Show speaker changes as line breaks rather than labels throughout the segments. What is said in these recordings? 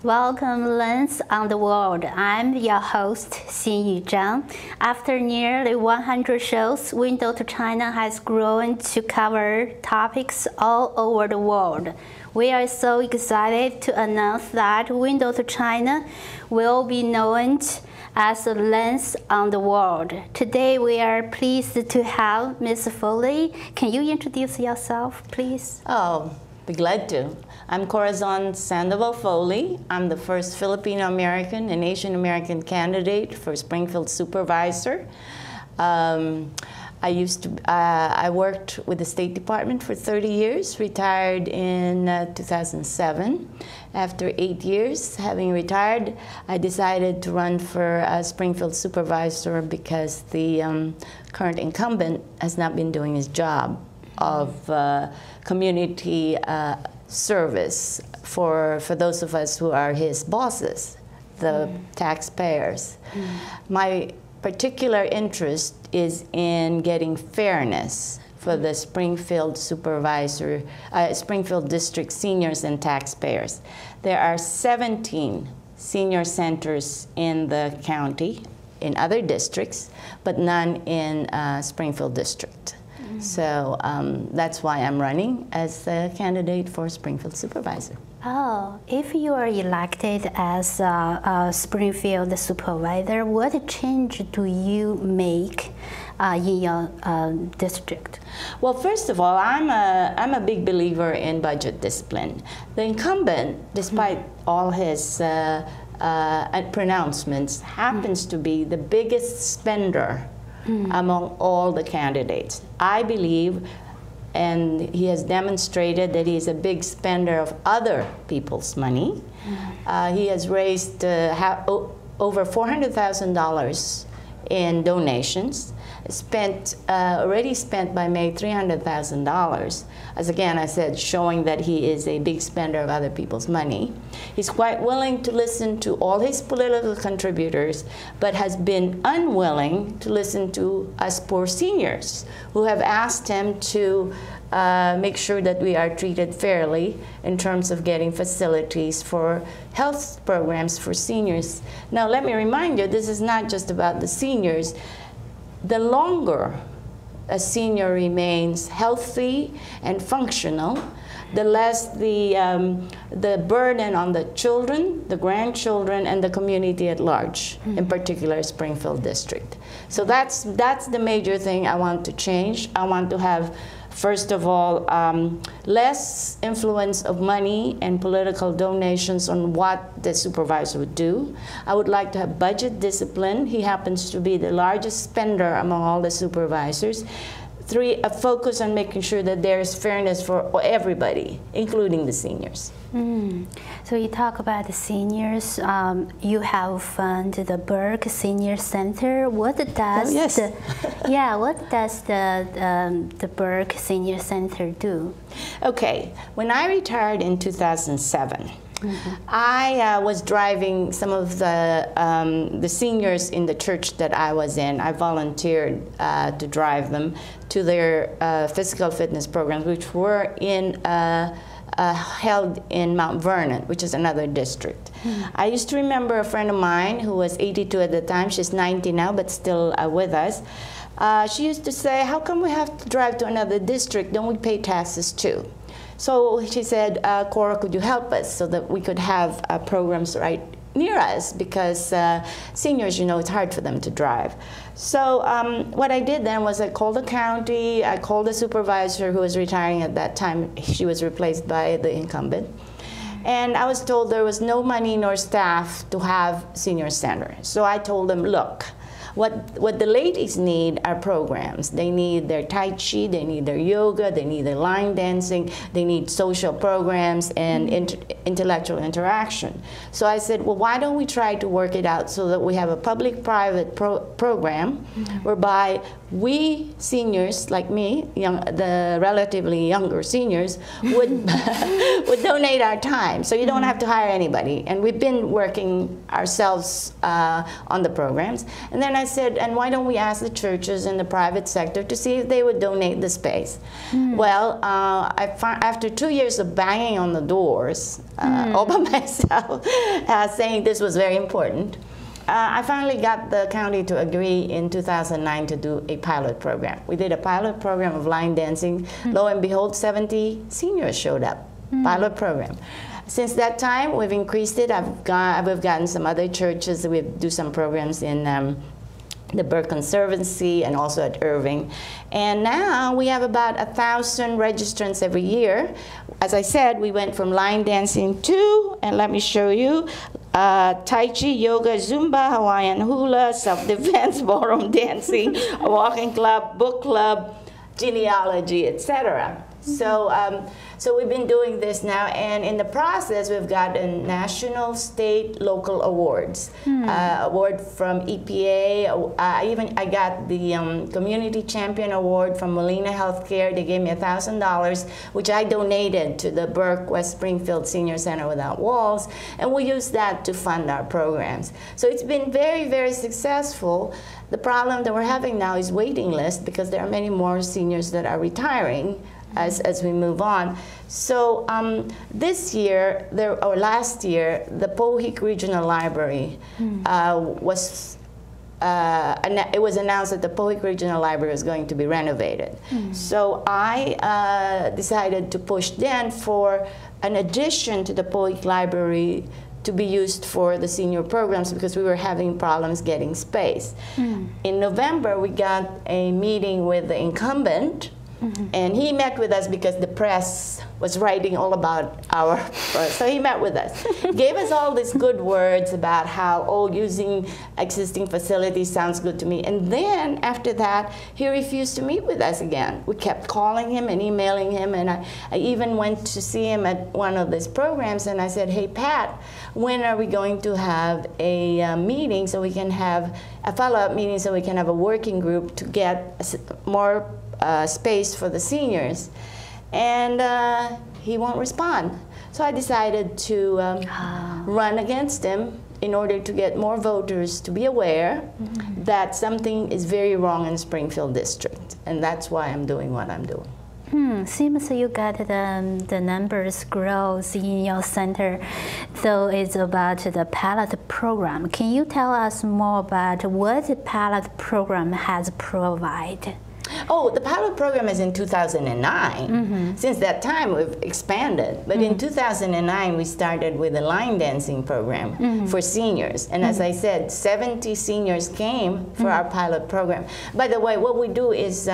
Welcome, Lens on the World. I'm your host, Xinyu Zhang. After nearly 100 shows, Window to China has grown to cover topics all over the world. We are so excited to announce that Window to China will be known as a Lens on the World. Today we are pleased to have Ms. Foley. Can you introduce yourself, please?
Oh, be glad to. I'm Corazon Foley. I'm the first Filipino-American and Asian-American candidate for Springfield Supervisor. I worked with the State Department for 30 years, retired in 2007. After 8 years having retired, I decided to run for Springfield Supervisor because the current incumbent has not been doing his job of community service for those of us who are his bosses, the taxpayers. My particular interest is in getting fairness for the Springfield Supervisor, Springfield District seniors and taxpayers. There are 17 senior centers in the county, in other districts, but none in Springfield District. So that's why I'm running as a candidate for Springfield Supervisor.
Oh, if you are elected as a Springfield Supervisor, what change do you make in your district?
Well, first of all, I'm a big believer in budget discipline. The incumbent, despite all his pronouncements, happens to be the biggest spender among all the candidates. I believe, and he has demonstrated that he is a big spender of other people's money. He has raised over $400,000 in donations, already spent by May $300,000. As again I said, showing that he is a big spender of other people's money. He's quite willing to listen to all his political contributors, but has been unwilling to listen to us poor seniors who have asked him to make sure that we are treated fairly in terms of getting facilities for health programs for seniors. Now let me remind you, this is not just about the seniors. The longer a senior remains healthy and functional, the less the burden on the children, the grandchildren, and the community at large, in particular Springfield District. So that's the major thing I want to change. I want to have, first of all, less influence of money and political donations on what the supervisor would do. I would like to have budget discipline. He happens to be the largest spender among all the supervisors. 3, a focus on making sure that there is fairness for everybody, including the seniors.
So you talk about the seniors. You have funded the Burke Senior Center. What does what does the Burke Senior Center do? Okay,
when I retired in 2007. I was driving some of the seniors in the church that I was in. I volunteered to drive them to their physical fitness programs, which were held in Mount Vernon, which is another district. I used to remember a friend of mine who was 82 at the time. She's 90 now, but still with us. She used to say, how come we have to drive to another district? Don't we pay taxes too? So she said, Cora, could you help us so that we could have programs right near us, because seniors, you know, it's hard for them to drive. So what I did then was I called the county, I called the supervisor who was retiring at that time. She was replaced by the incumbent. And I was told there was no money nor staff to have senior center. So I told them, look, what the ladies need are programs. They need their Tai Chi, they need their yoga, they need their line dancing, they need social programs and intellectual interaction. So I said, well, why don't we try to work it out so that we have a public-private program whereby we seniors, like me, the relatively younger seniors, would, would donate our time. So you don't have to hire anybody. And we've been working ourselves on the programs. And then I said, and why don't we ask the churches in the private sector to see if they would donate the space? Well, after 2 years of banging on the doors all by myself, saying this was very important, I finally got the county to agree in 2009 to do a pilot program. We did a pilot program of line dancing. Lo and behold, 70 seniors showed up. Pilot program. Since that time, we've increased it. We've gotten some other churches. We do some programs in the Burke Conservancy and also at Irving. And now we have about 1,000 registrants every year. As I said, we went from line dancing to, and let me show you, Tai Chi, yoga, Zumba, Hawaiian hula, self-defense, ballroom dancing, a walking club, book club, genealogy, etc. So we've been doing this now, and in the process, we've gotten national, state, local awards. Award from EPA. I got the Community Champion Award from Molina Healthcare. They gave me $1,000, which I donated to the Burke West Springfield Senior Center Without Walls, and we used that to fund our programs. So it's been very, very successful. The problem that we're having now is waiting list, because there are many more seniors that are retiring as we move on. So this year, or last year, the Pohick Regional Library it was announced that the Pohick Regional Library was going to be renovated. So I decided to push then for an addition to the Pohick Library to be used for the senior programs, because we were having problems getting space. In November, we got a meeting with the incumbent, and he met with us because the press was writing all about our, so he met with us. Gave us all these good words about how, oh, using existing facilities sounds good to me. And then after that, he refused to meet with us again. We kept calling him and emailing him, and I even went to see him at one of these programs, and I said, hey, Pat, when are we going to have a meeting so we can have a follow-up meeting, so we can have a working group to get more space for the seniors? And he won't respond. So I decided to run against him in order to get more voters to be aware that something is very wrong in Springfield District. And that's why I'm doing what I'm doing.
Seems you got the numbers grows in your center, so it's about the pilot program. Can you tell us more about what the pilot program has provided?
Oh, the pilot program is in 2009. Since that time, we've expanded. But in 2009, we started with a line dancing program for seniors. And as I said, 70 seniors came for our pilot program. By the way, what we do is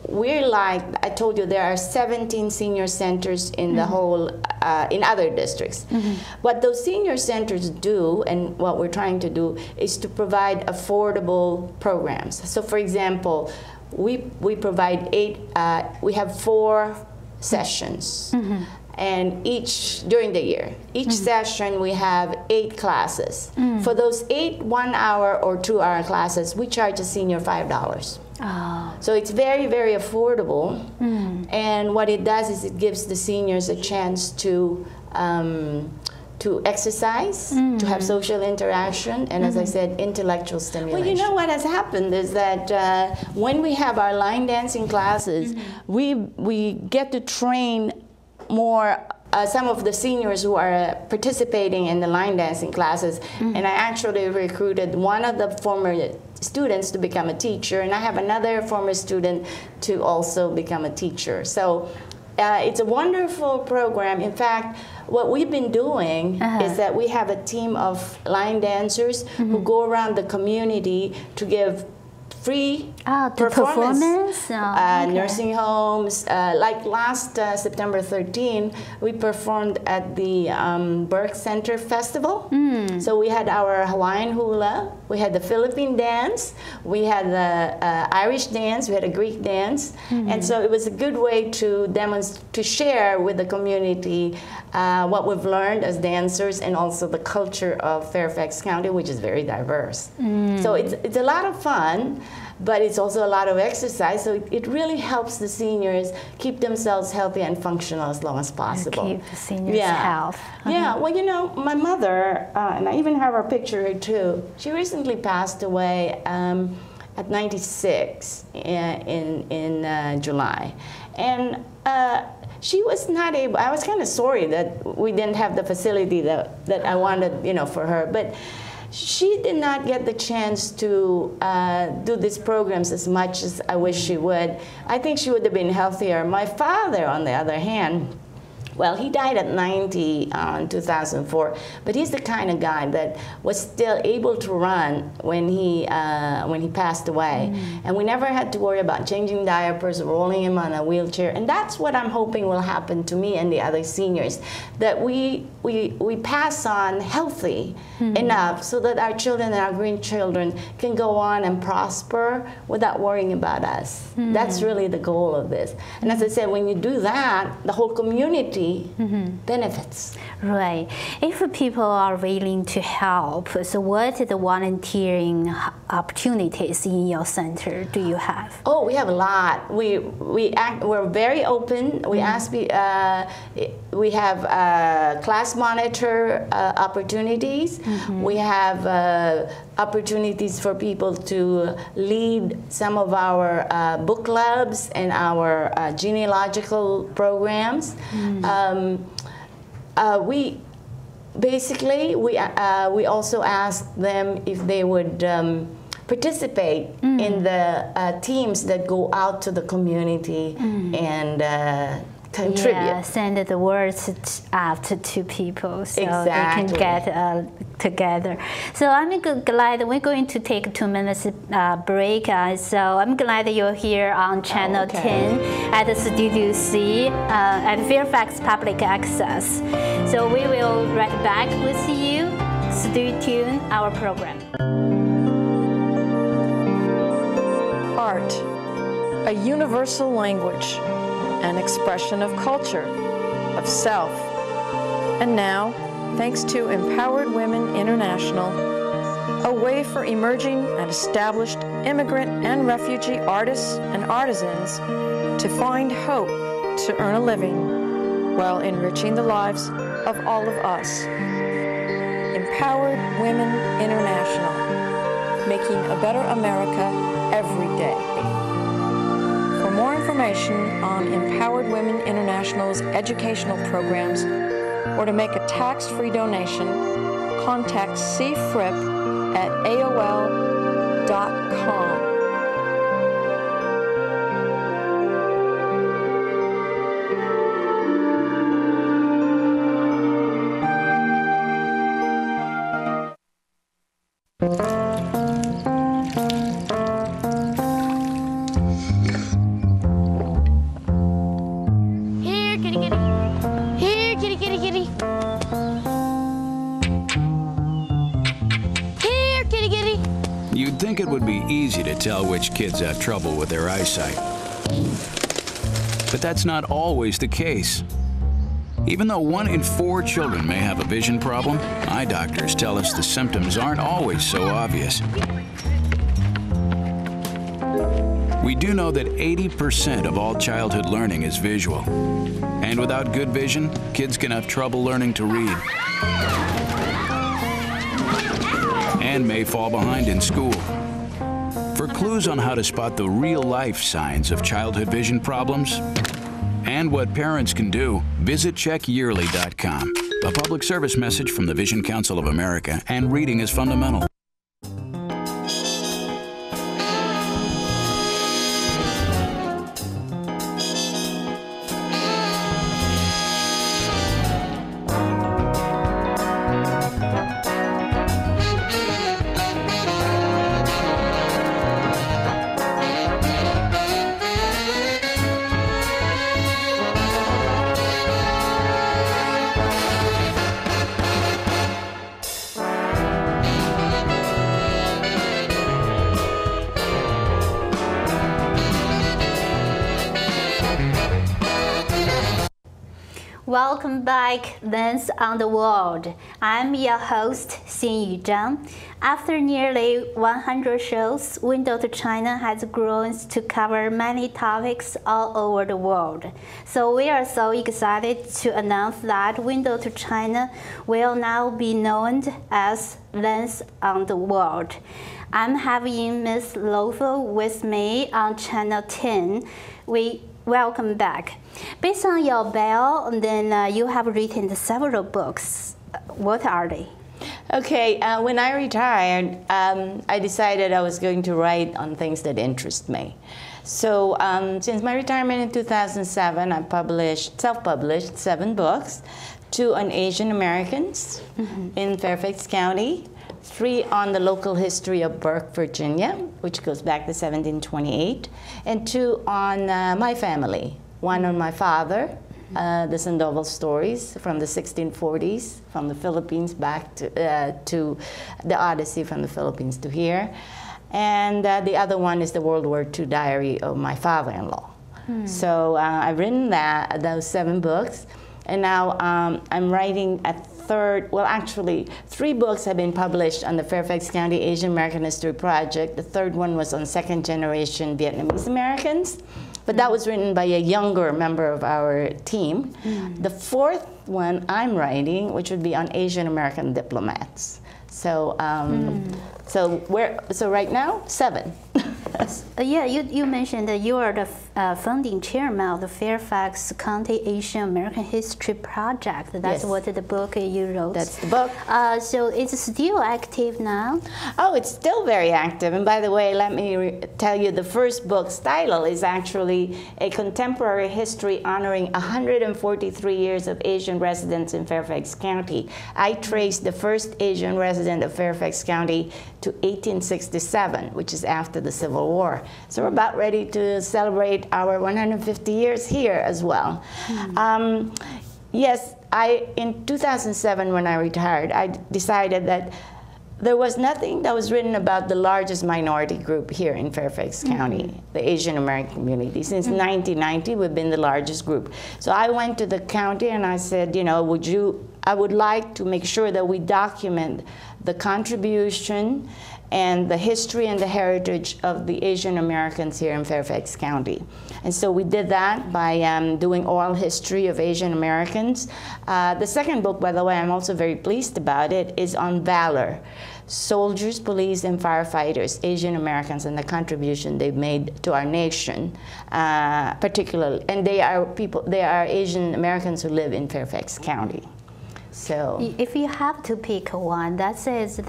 we're like, I told you, there are 17 senior centers in the whole, in other districts. What those senior centers do, and what we're trying to do, is to provide affordable programs. So for example, we provide we have 4 sessions, and during the year, each session we have 8 classes. For those 8 1-hour or 2-hour classes, we charge a senior $5. So it's very, very affordable, and what it does is it gives the seniors a chance to exercise, to have social interaction, and as I said, intellectual stimulation. Well, you know what has happened is that when we have our line dancing classes, we get to train more some of the seniors who are participating in the line dancing classes, and I actually recruited one of the former students to become a teacher, and I have another former student to also become a teacher. So it's a wonderful program. In fact, what we've been doing is that we have a team of line dancers who go around the community to give free performance. Nursing homes. Like last September 13, we performed at the Burke Center Festival. So we had our Hawaiian hula, we had the Philippine dance, we had the Irish dance, we had a Greek dance, and so it was a good way to demonstrate, to share with the community what we've learned as dancers, and also the culture of Fairfax County, which is very diverse. So it's a lot of fun. but it's also a lot of exercise. So it really helps the seniors keep themselves healthy and functional as long as possible.
Keep the seniors' health.
Yeah, well, you know, my mother, and I even have her picture here too, she recently passed away at 96 in July. And she was not able, I was kind of sorry that we didn't have the facility that I wanted, you know, for her. But she did not get the chance to do these programs as much as I wish she would. I think she would have been healthier. My father, on the other hand, well, he died at 90 in 2004, but he's the kind of guy that was still able to run when he passed away. And we never had to worry about changing diapers, rolling him on a wheelchair. And that's what I'm hoping will happen to me and the other seniors, that we pass on healthy enough so that our children and our grandchildren can go on and prosper without worrying about us. That's really the goal of this. And as I said, when you do that, the whole community benefits.
Right. If people are willing to help, so what are the volunteering opportunities in your center do you have?
Oh, we have a lot. We're very open. We ask. We have class monitor opportunities. We have opportunities for people to lead some of our book clubs and our genealogical programs. We basically we also ask them if they would participate in the teams that go out to the community and contribute.
Yeah, send the words out to people so
Exactly.
they can get together. So I'm glad we're going to take a 2 minutes break. So I'm glad you're here on Channel 10 at Studio C at Fairfax Public Access. So we will right back with you. Stay tuned our program.
Art, a universal language, an expression of culture, of self. And now, thanks to Empowered Women International, a way for emerging and established immigrant and refugee artists and artisans to find hope to earn a living while enriching the lives of all of us. Empowered Women International, making a better America every day. For more information on Empowered Women International's educational programs or to make a tax-free donation, contact cfrip at AOL.com.
It would be easy to tell which kids have trouble with their eyesight. But that's not always the case. Even though 1 in 4 children may have a vision problem, eye doctors tell us the symptoms aren't always so obvious. We do know that 80% of all childhood learning is visual. And without good vision, kids can have trouble learning to read and may fall behind in school. For clues on how to spot the real-life signs of childhood vision problems and what parents can do, visit checkyearly.com. A public service message from the Vision Council of America and Reading is Fundamental.
Welcome back, Lens on the World. I'm your host, Xinyu Zhang. After nearly 100 shows, Window to China has grown to cover many topics all over the world. So we are so excited to announce that Window to China will now be known as Lens on the World. I'm having Ms. Loeffel with me on Channel 10. Welcome back. Based on your bio, then you have written several books. What are they?
Okay, when I retired, I decided I was going to write on things that interest me. So since my retirement in 2007, I self-published 7 books, 2 on Asian Americans in Fairfax County, 3 on the local history of Burke, Virginia, which goes back to 1728, and 2 on my family. 1 on my father, the Sandoval stories from the 1640s, from the Philippines back to the Odyssey from the Philippines to here. And the other one is the World War II diary of my father-in-law. So I've written those 7 books, and now I'm writing a third, well actually 3 books have been published on the Fairfax County Asian American History Project. The third one was on second generation Vietnamese Americans, but that was written by a younger member of our team. The 4th one I'm writing, which would be on Asian American diplomats. So so right now 7.
Yeah, you mentioned that you are the founding chairman of the Fairfax County Asian American History Project. That's what the book you wrote.
That's the book.
So it's still active now?
Oh, it's still very active. And by the way, let me tell you, the first book's title is actually A Contemporary History Honoring 143 Years of Asian Residence in Fairfax County. I traced the first Asian resident of Fairfax County to 1867, which is after the Civil War. So we're about ready to celebrate our 150 years here as well. Yes, in 2007 when I retired, I decided that there was nothing that was written about the largest minority group here in Fairfax County, the Asian American community. Since 1990, we've been the largest group. So I went to the county and I said, you know, I would like to make sure that we document the contribution and the history and the heritage of the Asian Americans here in Fairfax County. And so we did that by doing oral history of Asian Americans. The second book, by the way, I'm also very pleased about it, is on valor. Soldiers, police, and firefighters, Asian Americans, and the contribution they've made to our nation, particularly. And they are Asian Americans who live in Fairfax County. So,
if you have to pick one, that is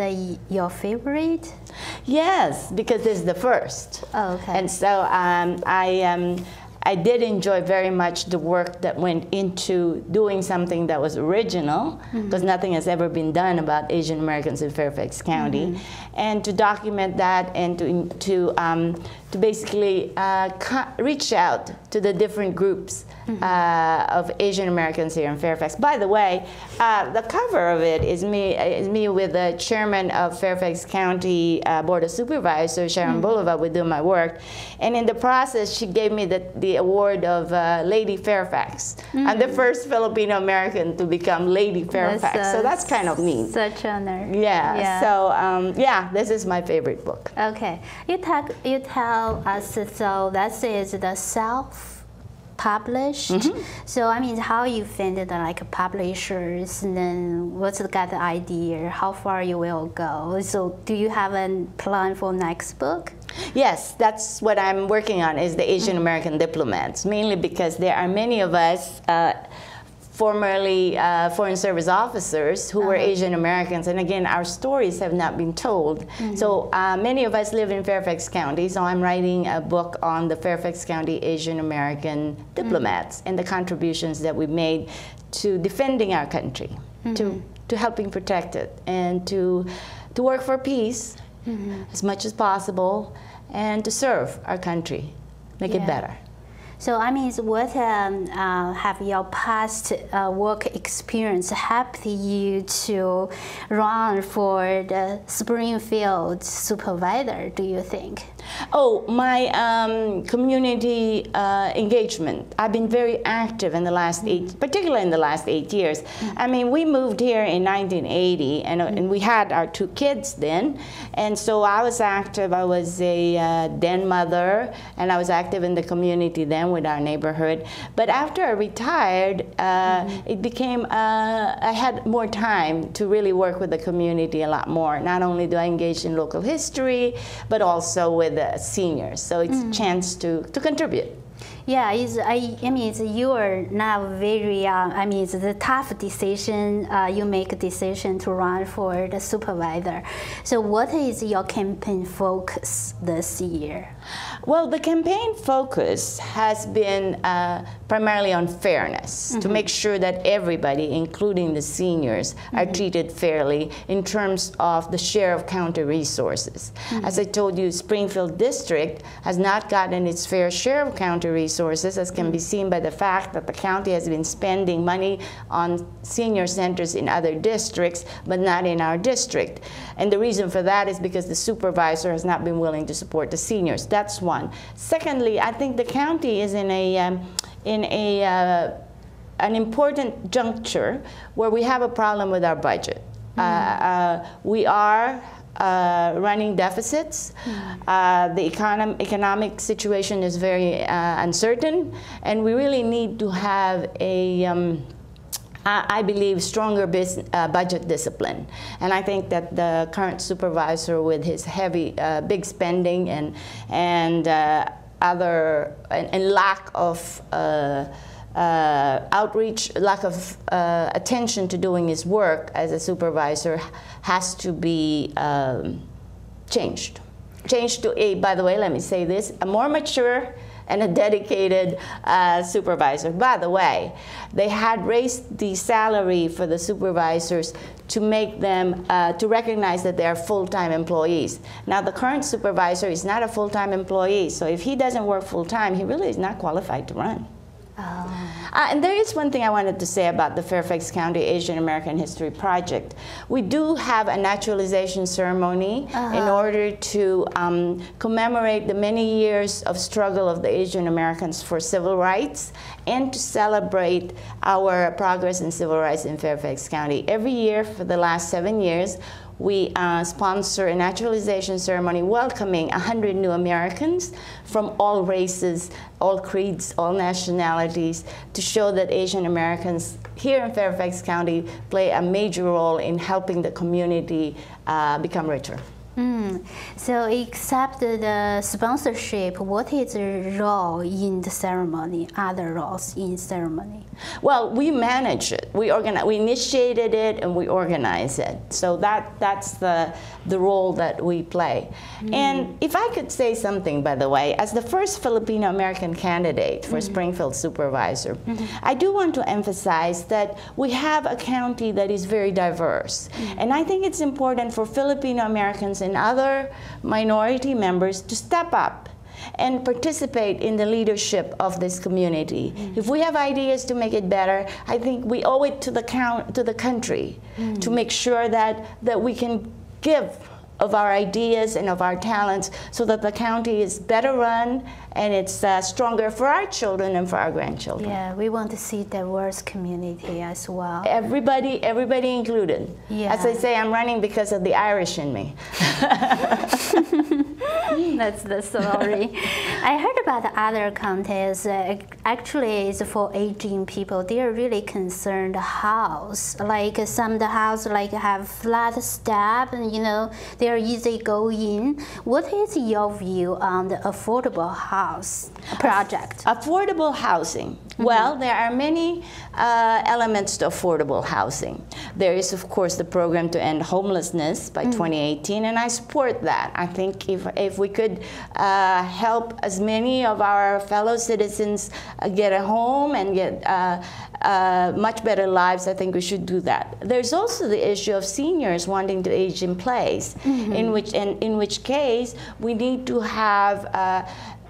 your favorite?
Yes, because it's the first.
Oh, okay.
And so I did enjoy very much the work that went into doing something that was original, because nothing has ever been done about Asian Americans in Fairfax County, and to document that and to basically reach out to the different groups of Asian Americans here in Fairfax. By the way, the cover of it is me with the chairman of Fairfax County Board of Supervisors, Sharon Boulevard, with doing my work, and in the process, she gave me the award of Lady Fairfax. I'm the first Filipino American to become Lady Fairfax, so that's kind of neat.
Such honor.
Yeah. So yeah, this is my favorite book.
Okay, you tell us, so that is the self-published. So I mean, how you find it like publishers, and then what's the kind of idea, how far you will go? So do you have a plan for next book?
Yes, that's what I'm working on, is the Asian American diplomats, mainly because there are many of us formerly Foreign Service officers who were Asian Americans, and again, our stories have not been told. So many of us live in Fairfax County, so I'm writing a book on the Fairfax County Asian American diplomats and the contributions that we made to defending our country, to helping protect it, and to work for peace as much as possible, and to serve our country, make it better.
So I mean, what have your past work experience helped you to run for the Springfield Supervisor, do you think?
Oh, my community engagement. I've been very active in the last particularly in the last 8 years. I mean, we moved here in 1980, and we had our 2 kids then, and so I was active. I was a den mother, and I was active in the community then with our neighborhood. But after I retired, it became, I had more time to really work with the community a lot more. Not only do I engage in local history, but also with the seniors. So it's a chance to contribute.
Yeah, I mean, you are now very, I mean, it's a tough decision. You make a decision to run for the supervisor. So what is your campaign focus this year?
Well, the campaign focus has been primarily on fairness, to make sure that everybody, including the seniors, are treated fairly in terms of the share of county resources. As I told you, Springfield District has not gotten its fair share of county resources, as can be seen by the fact that the county has been spending money on senior centers in other districts, but not in our district. And the reason for that is because the supervisor has not been willing to support the seniors. That's one. Secondly, I think the county is in an important juncture where we have a problem with our budget. We are running deficits. The economic situation is very uncertain, and we really need to have a I believe, stronger budget discipline. And I think that the current supervisor, with his heavy, big spending and lack of outreach, lack of attention to doing his work as a supervisor, has to be changed. Changed to a, by the way, let me say this, a more mature and a dedicated supervisor. By the way, they had raised the salary for the supervisors to make them, to recognize that they are full-time employees. Now, the current supervisor is not a full-time employee, so if he doesn't work full-time, he really is not qualified to run. And there is one thing I wanted to say about the Fairfax County Asian American History Project. We do have a naturalization ceremony in order to commemorate the many years of struggle of the Asian Americans for civil rights and to celebrate our progress in civil rights in Fairfax County. Every year for the last 7 years, we sponsor a naturalization ceremony welcoming 100 new Americans from all races, all creeds, all nationalities, to show that Asian Americans here in Fairfax County play a major role in helping the community become richer.
So except the sponsorship, what is the role in the ceremony, other roles in ceremony?
Well, we manage it. We initiated it and we organize it. So that's the role that we play. And if I could say something, by the way, as the first Filipino-American candidate for Springfield Supervisor, I do want to emphasize that we have a county that is very diverse. And I think it's important for Filipino-Americans and other minority members to step up and participate in the leadership of this community. If we have ideas to make it better, I think we owe it to the country to make sure that we can give of our ideas and of our talents so that the county is better run and it's stronger for our children and for our grandchildren.
Yeah, we want to see diverse community as well.
Everybody included.
Yeah.
As I say, I'm running because of the Irish in me.
That's the story. I heard about the other contests. Actually, it's for aging people. They are really concerned house. Like some of the house like have flat step, and they are easy going. What is your view on the affordable house project?
Affordable housing. Well, there are many elements to affordable housing. There is, of course, the program to end homelessness by 2018, and I support that. I think if we could help as many of our fellow citizens get a home and get much better lives, I think we should do that. There's also the issue of seniors wanting to age in place, in which case we need to have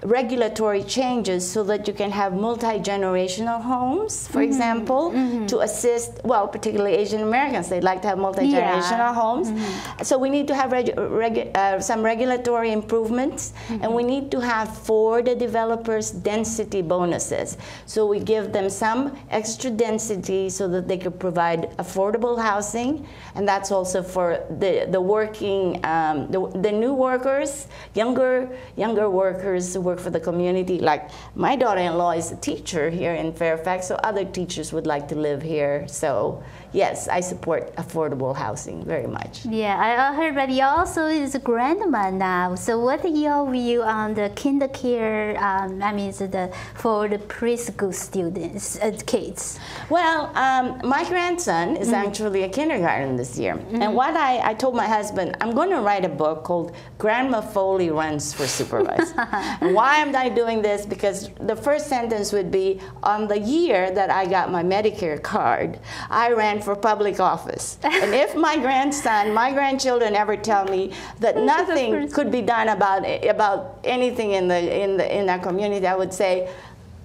regulatory changes so that you can have multi-generational homes, for example, to assist, well, particularly Asian Americans. They like to have multi-generational homes. So we need to have some regulatory improvements, and we need to have, for the developers, density bonuses. So we give them some extra density so that they could provide affordable housing, and that's also for the working, the new workers, younger workers who work for the community. Like my daughter-in-law is a teacher here in Fairfax, so other teachers would like to live here. So yes, I support affordable housing very much.
Yeah, I heard that you also is a grandma now. So what is your view on the kindergarten, for the preschool students, kids?
Well, my grandson is actually a kindergarten this year. And what I told my husband, I'm going to write a book called Grandma Foley Runs for Supervisor. And why am I doing this? Because the first sentence would be, on the year that I got my Medicare card, I ran for public office. And if my grandchildren ever tell me that nothing could be done about anything in our community, I would say,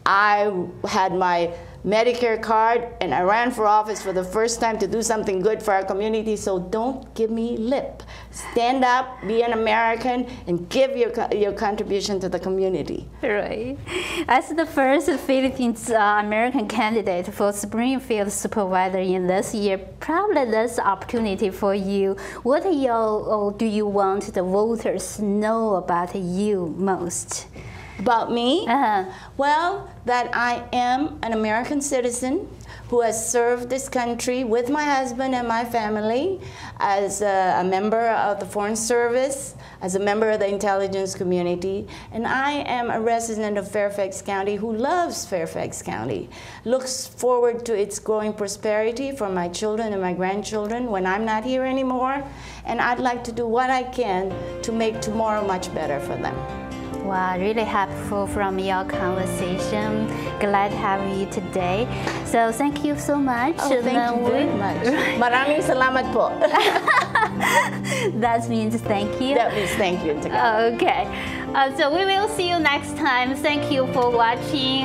I had my Medicare card and I ran for office for the first time to do something good for our community, so don't give me lip. Stand up, be an American, and give your contribution to the community.
Right. As the first Philippines American candidate for Springfield Supervisor in this year, probably this opportunity for you. What do you want the voters know about you most?
About me? Well, that I am an American citizen who has served this country with my husband and my family as a member of the Foreign Service, as a member of the intelligence community, and I am a resident of Fairfax County who loves Fairfax County, looks forward to its growing prosperity for my children and my grandchildren when I'm not here anymore, and I'd like to do what I can to make tomorrow much better for them.
Wow, really helpful from your conversation. Glad to have you today. So thank you so much.
Oh, thank you very much. Maraming salamat po.
That means thank you.
That means thank you in Tagalog.
Okay. So we will see you next time. Thank you for watching.